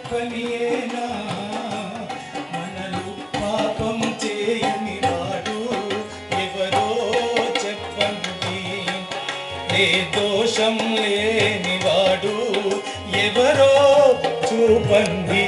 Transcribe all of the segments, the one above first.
పనియేనా మనలో పాపం చేయని వాడు ఎవరో చెప్పండి ఏ దోషం లేనివాడు ఎవరో చూపండి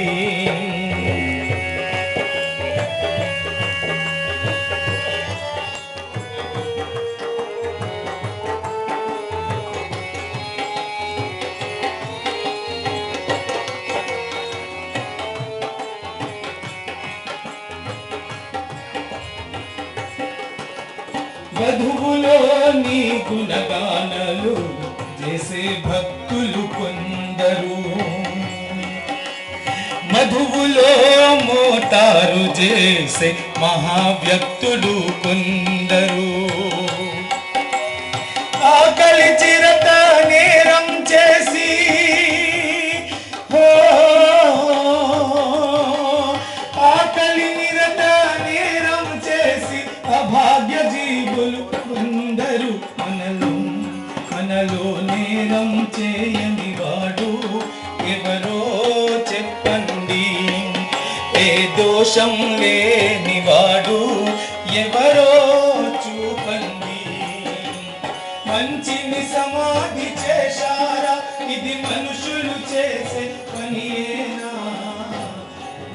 వధువులో నీ గుణగానలు చేసే భక్తులు కొందరు మధువులో మోటారు చేసే మహావ్యక్తులు కొందరు ఆకలి చిరత నేరం చేసి ఆకలి నిరత నేరం చేసి అభాగ్య జీవులు కొందరు మనలో నేరం చేయని వాడు ఎవరో చెప్పండి ఏ దోషం లేనివాడు ఎవరో చూపండి మంచిని సమాధి చేశారా ఇది మనుషులు చేసే పనియేనా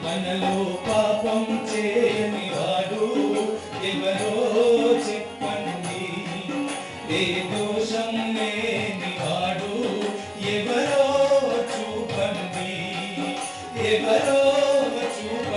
మనలో పాపం చేయని వాడు ఎవరో చెప్పండి ఏ